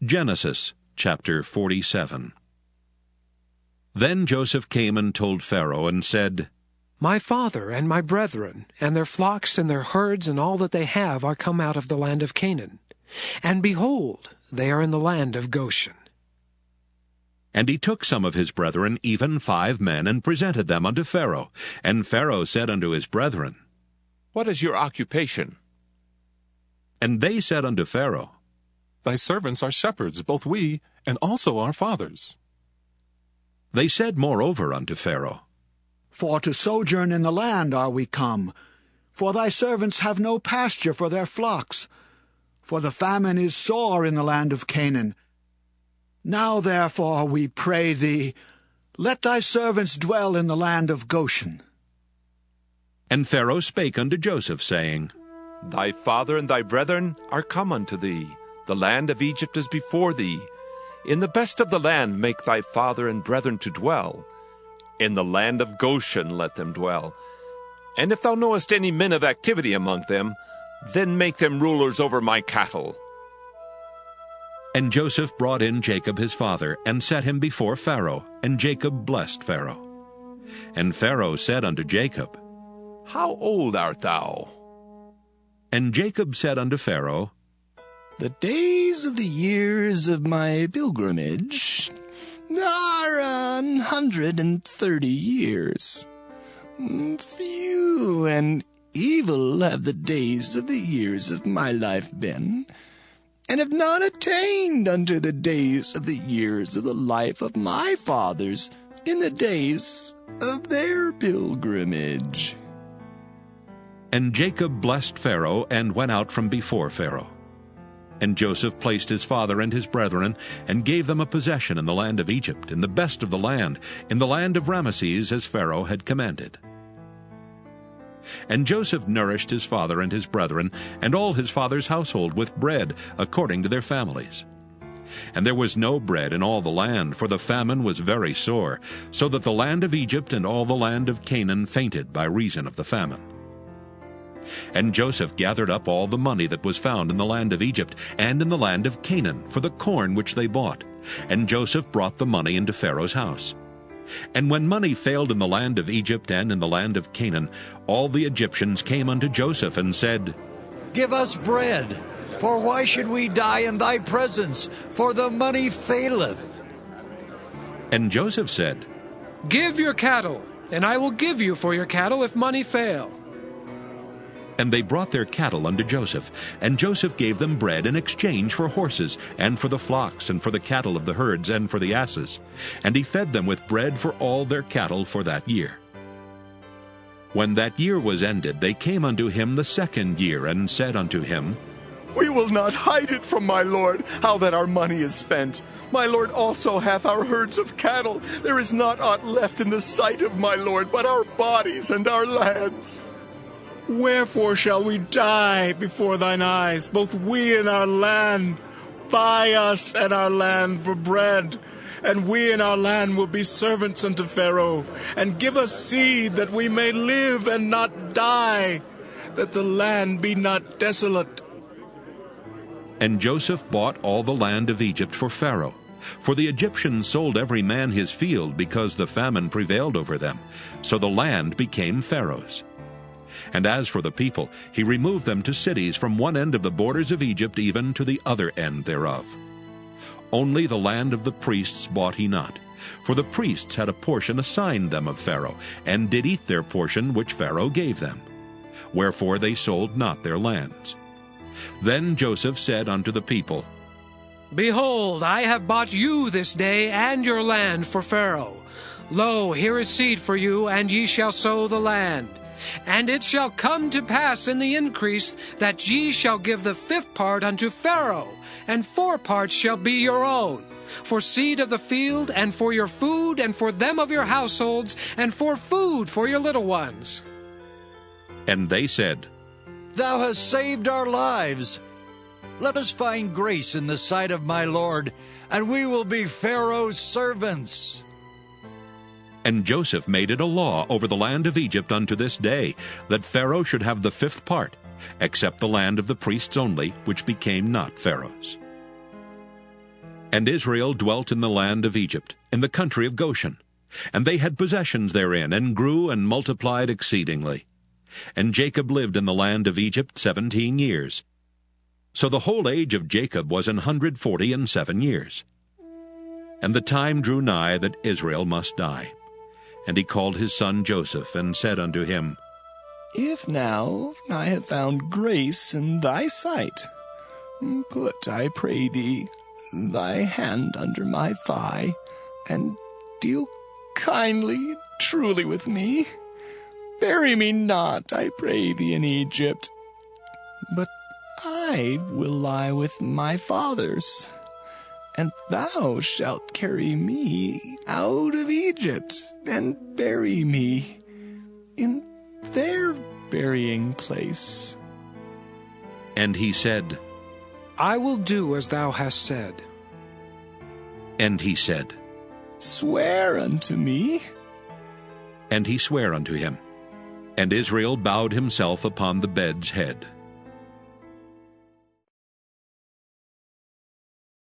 Genesis chapter 47. Then Joseph came and told Pharaoh and said, My father and my brethren, and their flocks and their herds and all that they have are come out of the land of Canaan. And behold, they are in the land of Goshen. And he took some of his brethren, even 5 men, and presented them unto Pharaoh. And Pharaoh said unto his brethren, What is your occupation? And they said unto Pharaoh, Thy servants are shepherds, both we, and also our fathers. They said moreover unto Pharaoh, For to sojourn in the land are we come, for thy servants have no pasture for their flocks, for the famine is sore in the land of Canaan. Now therefore, we pray thee, let thy servants dwell in the land of Goshen. And Pharaoh spake unto Joseph, saying, Thy father and thy brethren are come unto thee. The land of Egypt is before thee. In the best of the land make thy father and brethren to dwell. In the land of Goshen let them dwell. And if thou knowest any men of activity among them, then make them rulers over my cattle. And Joseph brought in Jacob his father, and set him before Pharaoh, and Jacob blessed Pharaoh. And Pharaoh said unto Jacob, How old art thou? And Jacob said unto Pharaoh, The days of the years of my pilgrimage are 130 years. Few and evil have the days of the years of my life been, and have not attained unto the days of the years of the life of my fathers in the days of their pilgrimage. And Jacob blessed Pharaoh, and went out from before Pharaoh. And Joseph placed his father and his brethren, and gave them a possession in the land of Egypt, in the best of the land, in the land of Ramesses, as Pharaoh had commanded. And Joseph nourished his father and his brethren, and all his father's household, with bread, according to their families. And there was no bread in all the land, for the famine was very sore, so that the land of Egypt and all the land of Canaan fainted by reason of the famine. And Joseph gathered up all the money that was found in the land of Egypt and in the land of Canaan for the corn which they bought. And Joseph brought the money into Pharaoh's house. And when money failed in the land of Egypt and in the land of Canaan, all the Egyptians came unto Joseph and said, Give us bread, for why should we die in thy presence? For the money faileth. And Joseph said, Give your cattle, and I will give you for your cattle if money fail. And they brought their cattle unto Joseph, and Joseph gave them bread in exchange for horses, and for the flocks, and for the cattle of the herds, and for the asses. And he fed them with bread for all their cattle for that year. When that year was ended, they came unto him the 2nd year, and said unto him, We will not hide it from my lord, how that our money is spent. My lord also hath our herds of cattle. There is not aught left in the sight of my lord, but our bodies and our lands. Wherefore shall we die before thine eyes, both we and our land? Buy us and our land for bread, and we and our land will be servants unto Pharaoh. And give us seed, that we may live and not die, that the land be not desolate. And Joseph bought all the land of Egypt for Pharaoh. For the Egyptians sold every man his field, because the famine prevailed over them. So the land became Pharaoh's. And as for the people, he removed them to cities from one end of the borders of Egypt even to the other end thereof. Only the land of the priests bought he not, for the priests had a portion assigned them of Pharaoh, and did eat their portion which Pharaoh gave them. Wherefore they sold not their lands. Then Joseph said unto the people, Behold, I have bought you this day and your land for Pharaoh. Lo, here is seed for you, and ye shall sow the land. And it shall come to pass in the increase that ye shall give the 5th part unto Pharaoh, and 4 parts shall be your own, for seed of the field, and for your food, and for them of your households, and for food for your little ones. And they said, Thou hast saved our lives. Let us find grace in the sight of my lord, and we will be Pharaoh's servants. And Joseph made it a law over the land of Egypt unto this day, that Pharaoh should have the 5th part, except the land of the priests only, which became not Pharaoh's. And Israel dwelt in the land of Egypt, in the country of Goshen. And they had possessions therein, and grew and multiplied exceedingly. And Jacob lived in the land of Egypt 17 years. So the whole age of Jacob was 147 years. And the time drew nigh that Israel must die. And he called his son Joseph, and said unto him, If now I have found grace in thy sight, put, I pray thee, thy hand under my thigh, and deal kindly, truly with me. Bury me not, I pray thee, in Egypt, but I will lie with my fathers, and thou shalt carry me out of Egypt, and bury me in their burying place. And he said, I will do as thou hast said. And he said, Swear unto me. And he sware unto him. And Israel bowed himself upon the bed's head.